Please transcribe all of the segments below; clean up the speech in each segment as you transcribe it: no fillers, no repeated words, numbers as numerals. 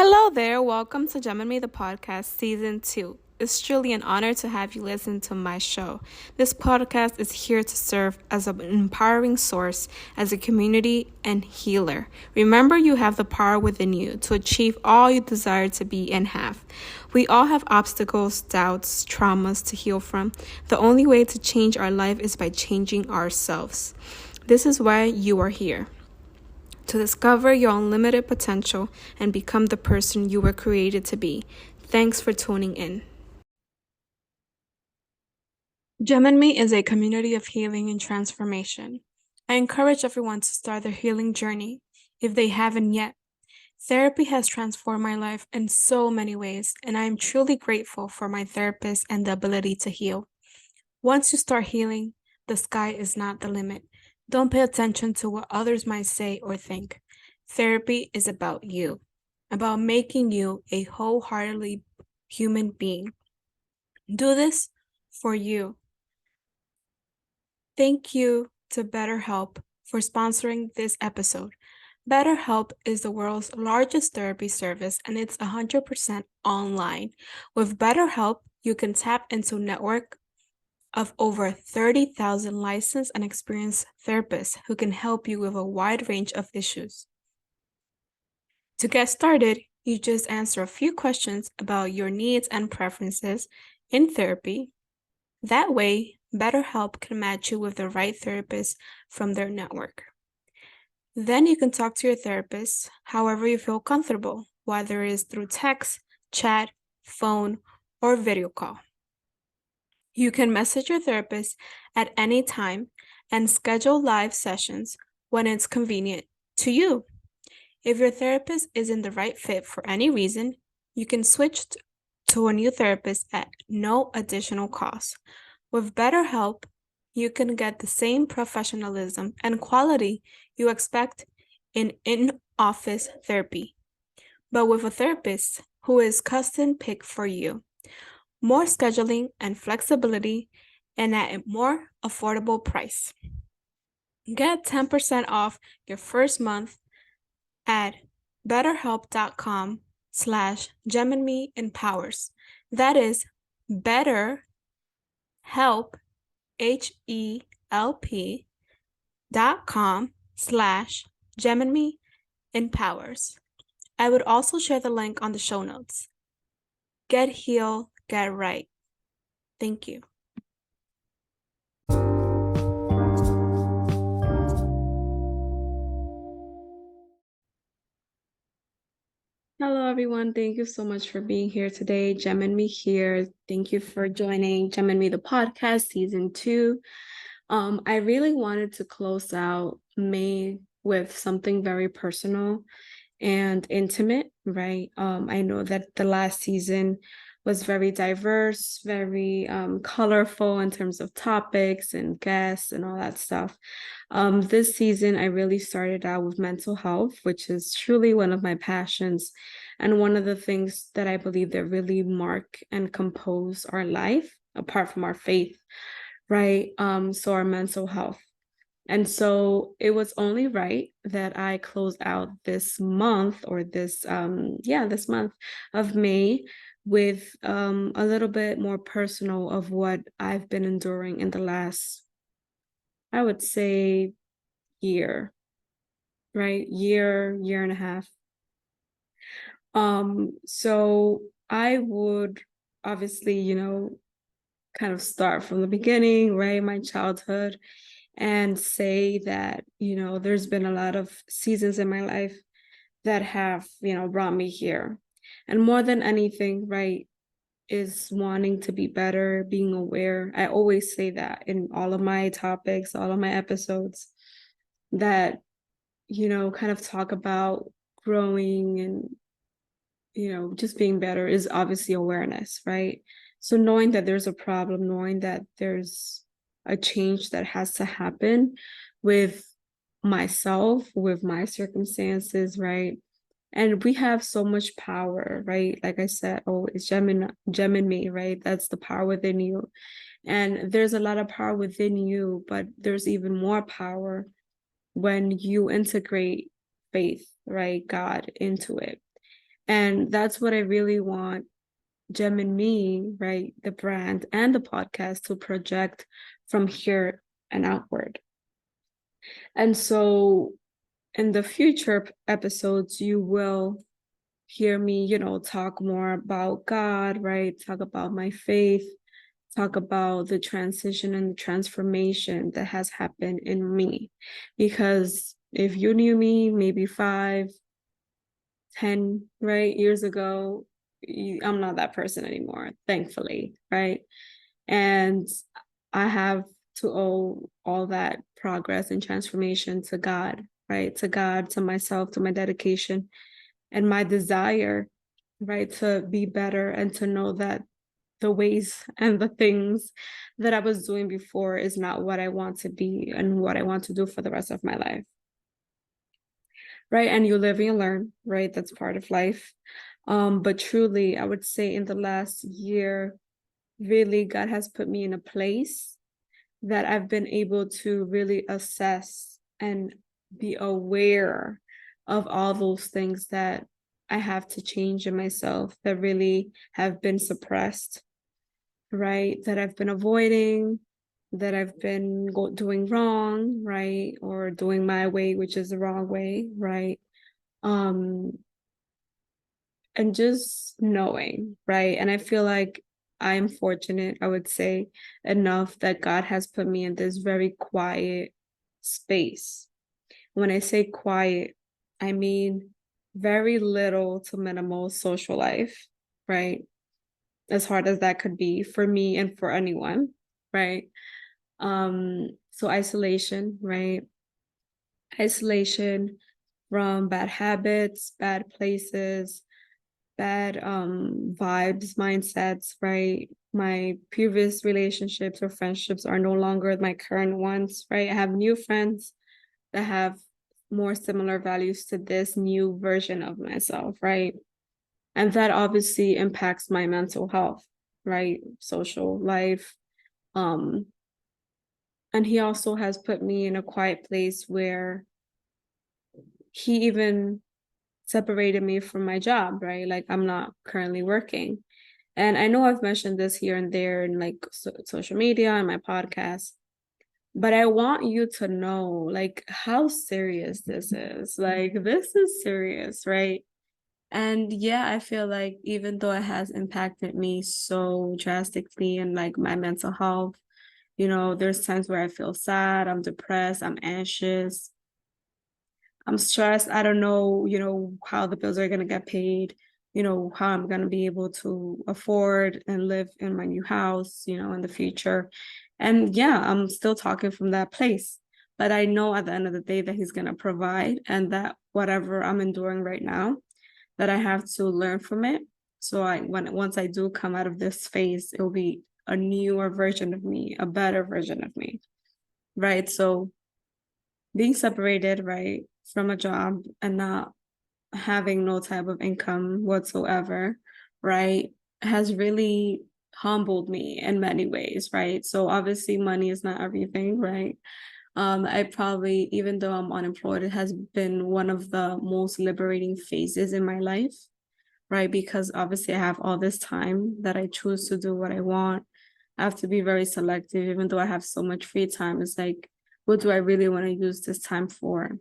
Hello there, welcome to Geminme the podcast season 2. It's truly an honor to have you listen to my show. This podcast is here to serve as an empowering source, as a community and healer. Remember, you have the power within you to achieve all you desire to be and have. We all have obstacles, doubts, traumas to heal from. The only way to change our life is by changing ourselves. This is why you are here. To discover your unlimited potential and become the person you were created to be. Thanks for tuning in. Geminme is a community of healing and transformation. I encourage everyone to start their healing journey if they haven't yet. Therapy has transformed my life in so many ways, and I am truly grateful for my therapist and the ability to heal. Once you start healing, the sky is not the limit. Don't pay attention to what others might say or think. Therapy is about you, about making you a wholeheartedly human being. Do this for you. Thank you to BetterHelp for sponsoring this episode. BetterHelp is the world's largest therapy service, and it's 100% online. With BetterHelp, you can tap into a network of over 30,000 licensed and experienced therapists who can help you with a wide range of issues. To get started, you just answer a few questions about your needs and preferences in therapy. That way, BetterHelp can match you with the right therapist from their network. Then you can talk to your therapist however you feel comfortable, whether it is through text, chat, phone, or video call. You can message your therapist at any time and schedule live sessions when it's convenient to you. If your therapist isn't the right fit for any reason, you can switch to a new therapist at no additional cost. With BetterHelp, you can get the same professionalism and quality you expect in in-office therapy, but with a therapist who is custom picked for you. More scheduling and flexibility, and at a more affordable price. Get 10% off your first month at betterhelp.com/GeminmeEmpowers. That is BetterHelp, HELP.com/GeminmeEmpowers. I would also share the link on the show notes. Get healed, get right. Thank you. Hello, everyone. Thank you so much for being here today. Geminme here. Thank you for joining Geminme the podcast season 2. I really wanted to close out May with something very personal and intimate, right? I know that the last season was very diverse, very colorful in terms of topics and guests and all that stuff. This season, I really started out with mental health, which is truly one of my passions and one of the things that I believe that really mark and compose our life, apart from our faith, right? So our mental health. And so it was only right that I close out this month or this month of May with a little bit more personal of what I've been enduring in the last, I would say, year, right? Year and a half. So I would obviously, kind of start from the beginning, right? My childhood, and say that, there's been a lot of seasons in my life that have, brought me here. And more than anything, right, is wanting to be better, being aware. I always say that in all of my topics, all of my episodes, that, kind of talk about growing and, just being better is obviously awareness, right? So knowing that there's a problem, knowing that there's a change that has to happen with myself, with my circumstances, right? And we have so much power, right? Like I said, it's Geminme, right? That's the power within you. And there's a lot of power within you, but there's even more power when you integrate faith, right? God into it. And that's what I really want Geminme, right, the brand and the podcast to project from here and outward. And so in the future episodes, you will hear me, talk more about God, right? Talk about my faith, talk about the transition and transformation that has happened in me. Because if you knew me maybe 5, 10, right, years ago, I'm not that person anymore, thankfully, right? And I have to owe all that progress and transformation to God, right? To God, to myself, to my dedication and my desire, right? To be better and to know that the ways and the things that I was doing before is not what I want to be and what I want to do for the rest of my life. Right. And you live and you learn, right? That's part of life. But truly, I would say in the last year, really, God has put me in a place that I've been able to really assess and be aware of all those things that I have to change in myself that really have been suppressed, right? That I've been avoiding, that I've been doing wrong, right? Or doing my way, which is the wrong way, right? Um, and just knowing, right? And I feel like I'm fortunate, I would say, enough that God has put me in this very quiet space. When I say quiet, I mean very little to minimal social life, right? As hard as that could be for me and for anyone, right? So isolation, right? Isolation from bad habits, bad places, bad vibes, mindsets, right? My previous relationships or friendships are no longer my current ones, right? I have new friends that have more similar values to this new version of myself, right? And that obviously impacts my mental health, right? Social life. Um, and he also has put me in a quiet place where he even separated me from my job, right? Like I'm not currently working. And I know I've mentioned this here and there in like social media and my podcast, but I want you to know like how serious this is. Like this is serious, right? And yeah, I feel like even though it has impacted me so drastically and like my mental health, there's times where I feel sad, I'm depressed, I'm anxious, I'm stressed. I don't know, how the bills are going to get paid, how I'm going to be able to afford and live in my new house, in the future. And yeah, I'm still talking from that place. But I know at the end of the day that he's going to provide and that whatever I'm enduring right now, that I have to learn from it. So once I do come out of this phase, it will be a newer version of me, a better version of me. Right. So being separated, right, from a job and not having no type of income whatsoever, right, has really humbled me in many ways, right? So obviously money is not everything, right? I probably, even though I'm unemployed, it has been one of the most liberating phases in my life, right? Because obviously I have all this time that I choose to do what I want. I have to be very selective, even though I have so much free time. It's like, what do I really want to use this time for?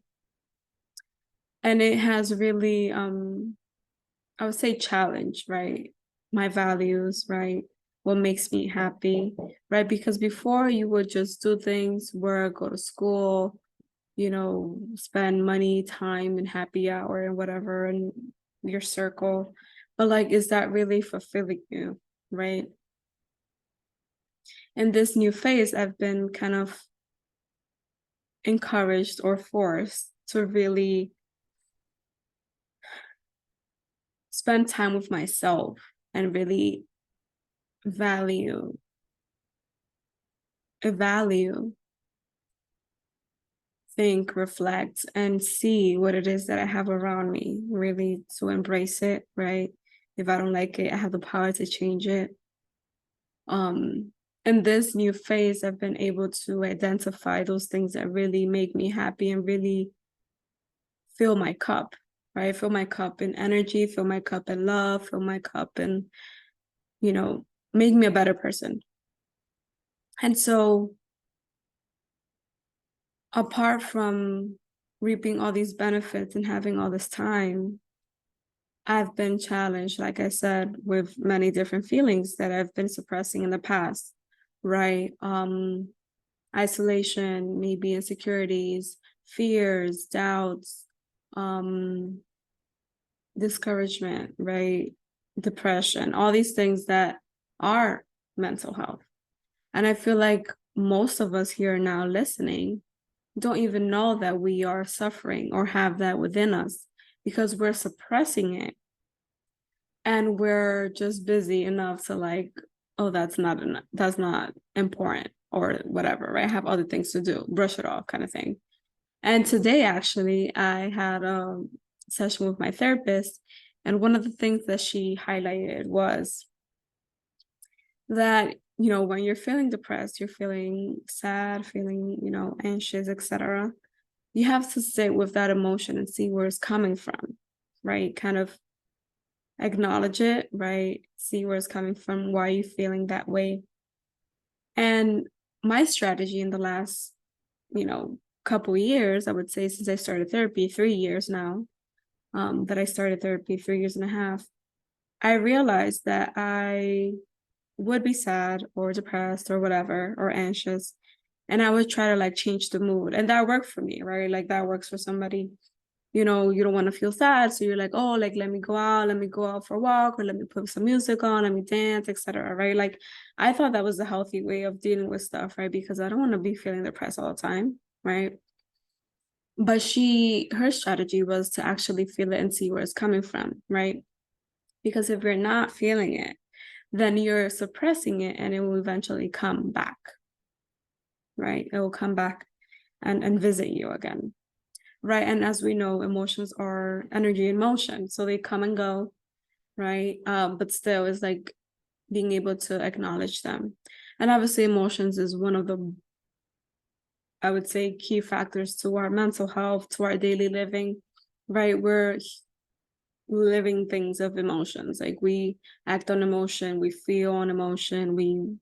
And it has really, I would say challenge, right? My values, right? What makes me happy, right? Because before you would just do things, work, go to school, spend money, time, and happy hour and whatever in your circle. But like, is that really fulfilling you, right? In this new phase, I've been kind of encouraged or forced to really spend time with myself and really value, value, think, reflect, and see what it is that I have around me, really to embrace it, right? If I don't like it, I have the power to change it. In this new phase, I've been able to identify those things that really make me happy and really fill my cup, right? Fill my cup in energy, fill my cup in love, fill my cup in, make me a better person. And so apart from reaping all these benefits and having all this time, I've been challenged, like I said, with many different feelings that I've been suppressing in the past, right? Isolation, maybe insecurities, fears, doubts, discouragement, right? Depression, all these things that are mental health. And I feel like most of us here now listening don't even know that we are suffering or have that within us because we're suppressing it. And we're just busy enough to like, oh, that's not important or whatever, right? I have other things to do, brush it off kind of thing. And today, actually, I had a session with my therapist, and one of the things that she highlighted was that, when you're feeling depressed, you're feeling sad, feeling, anxious, etc., you have to sit with that emotion and see where it's coming from, right? Kind of acknowledge it, right? See where it's coming from, why are you feeling that way? And my strategy in the last, couple years, I would say since I started therapy, 3 years now, that I started therapy, 3 years and a half, I realized that I would be sad or depressed or whatever, or anxious. And I would try to like change the mood. And that worked for me, right? Like that works for somebody. You don't want to feel sad. So you're like, oh, like, let me go out for a walk, or let me put some music on, let me dance, etc. Right? Like, I thought that was a healthy way of dealing with stuff, right? Because I don't want to be feeling depressed all the time, right? But her strategy was to actually feel it and see where it's coming from, right? Because if you're not feeling it, then you're suppressing it and it will eventually come back, right? It will come back and visit you again. Right. And as we know, emotions are energy in motion. So they come and go. Right. But still, it's like being able to acknowledge them. And obviously, emotions is one of the, I would say, key factors to our mental health, to our daily living. Right. We're living things of emotions. Like we act on emotion, we feel on emotion, we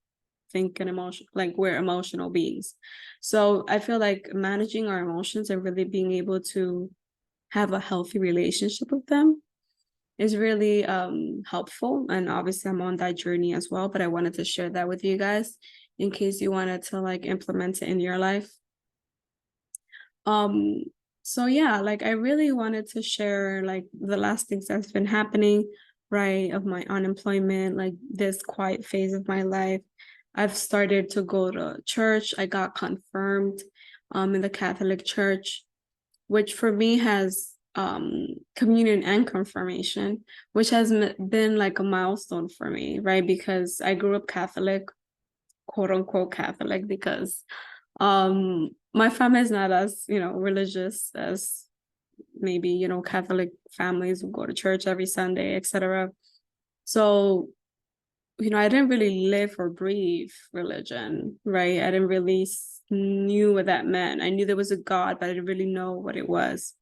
think an emotion, like we're emotional beings. So I feel like managing our emotions and really being able to have a healthy relationship with them is really helpful. And obviously I'm on that journey as well, but I wanted to share that with you guys in case you wanted to like implement it in your life. So yeah, like I really wanted to share like the last things that's been happening, right, of my unemployment, like this quiet phase of my life. I've started to go to church. I got confirmed in the Catholic Church, which for me has communion and confirmation, which has been like a milestone for me, right? Because I grew up Catholic, quote unquote Catholic, because my family is not as, religious as maybe, Catholic families who go to church every Sunday, etc. So, I didn't really live or breathe religion, right? I didn't really knew what that meant. I knew there was a God, but I didn't really know what it was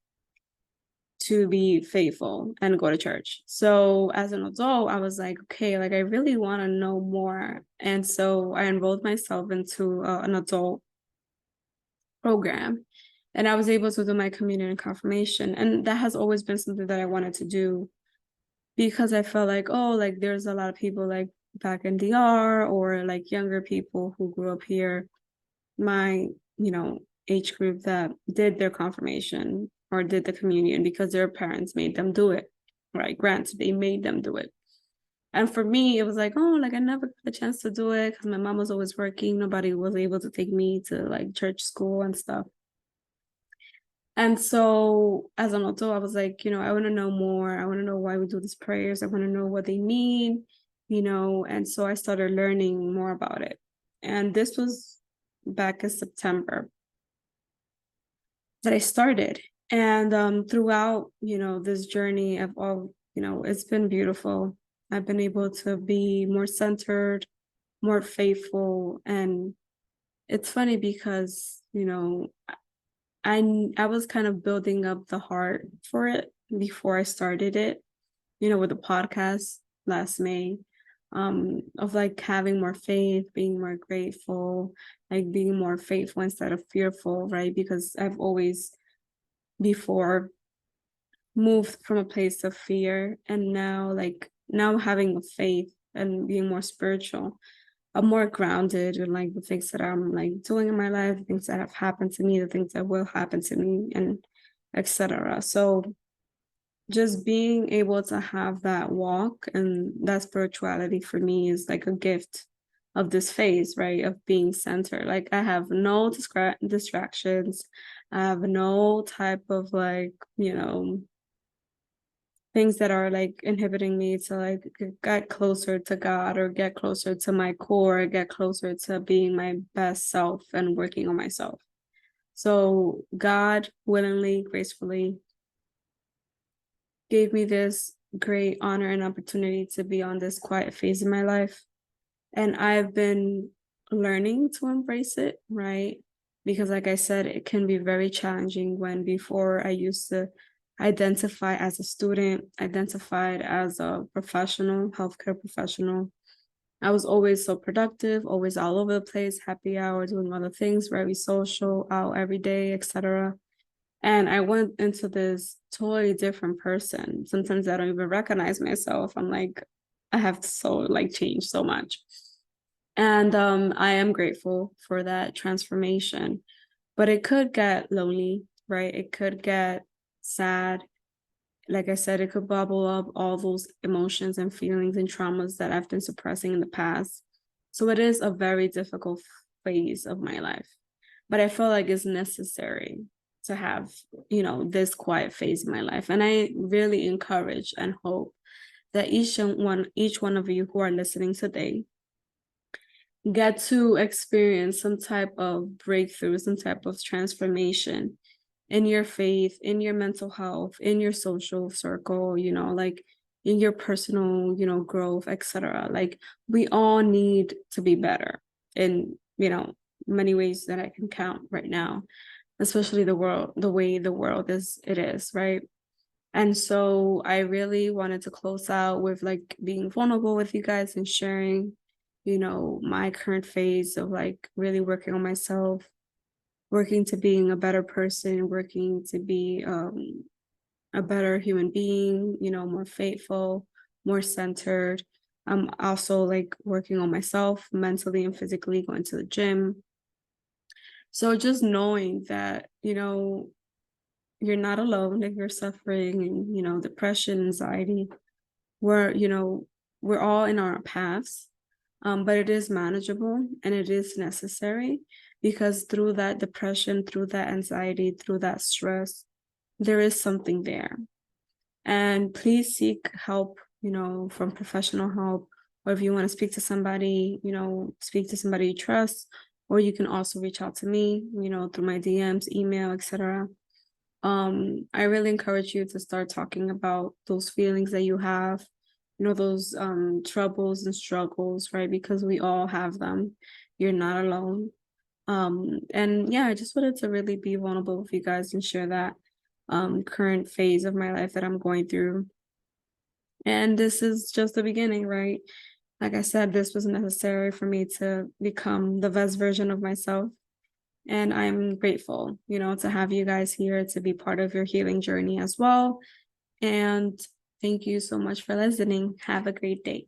to be faithful and go to church. So as an adult, I was like, okay, like I really want to know more. And so I enrolled myself into an adult program, and I was able to do my communion and confirmation. And that has always been something that I wanted to do because I felt like, oh, like there's a lot of people like back in DR or like younger people who grew up here, my, age group, that did their confirmation or did the communion because their parents made them do it, right? Granted, they made them do it. And for me, it was like, oh, like I never got a chance to do it because my mom was always working. Nobody was able to take me to like church school and stuff. And so as an adult, I was like, I want to know more. I want to know why we do these prayers. I want to know what they mean, and so I started learning more about it. And this was back in September that I started. And throughout, this journey of all, it's been beautiful. I've been able to be more centered, more faithful. And it's funny because, I was kind of building up the heart for it, before I started it, with the podcast last May, of like having more faith, being more grateful, like being more faithful instead of fearful, right? Because I've always before moved from a place of fear, and now having a faith and being more spiritual. I'm more grounded in like the things that I'm like doing in my life, the things that have happened to me, the things that will happen to me, and etc. So just being able to have that walk and that spirituality for me is like a gift of this phase, right? Of being centered. Like I have no distractions. I have no type of like, things that are like inhibiting me to like get closer to God or get closer to my core, get closer to being my best self and working on myself. So God willingly, gracefully gave me this great honor and opportunity to be on this quiet phase in my life. And I've been learning to embrace it, right? Because, like I said, it can be very challenging when before I used to identify as a student, identified as a professional, healthcare professional. I was always so productive, always all over the place, happy hour, doing other things, very social, out every day, etc. And I went into this totally different person. Sometimes I don't even recognize myself. I'm like, I have so like changed so much. And I am grateful for that transformation. But it could get lonely, right? It could get sad. Like I said, it could bubble up all those emotions and feelings and traumas that I've been suppressing in the past. So it is a very difficult phase of my life. But I feel like it's necessary to have, this quiet phase in my life. And I really encourage and hope that each one of you who are listening today get to experience some type of breakthrough, some type of transformation in your faith, in your mental health, in your social circle, like in your personal, growth, etc. Like we all need to be better in, many ways that I can count right now, especially the way the world is, right? And so I really wanted to close out with like being vulnerable with you guys and sharing, my current phase of like really working on myself, working to being a better person, working to be a better human being, more faithful, more centered. I'm also like working on myself mentally and physically, going to the gym. So just knowing that, you're not alone if you're suffering and, depression, anxiety. We're all in our paths, but it is manageable and it is necessary because through that depression, through that anxiety, through that stress, there is something there. And please seek help, from professional help, or if you want to speak to somebody, speak to somebody you trust, or you can also reach out to me, through my DMs, email, etc. I really encourage you to start talking about those feelings that you have, those troubles and struggles, right? Because we all have them. You're not alone. And yeah, I just wanted to really be vulnerable with you guys and share that current phase of my life that I'm going through. And this is just the beginning, right? Like I said, this was necessary for me to become the best version of myself. And I'm grateful, to have you guys here to be part of your healing journey as well. And thank you so much for listening. Have a great day.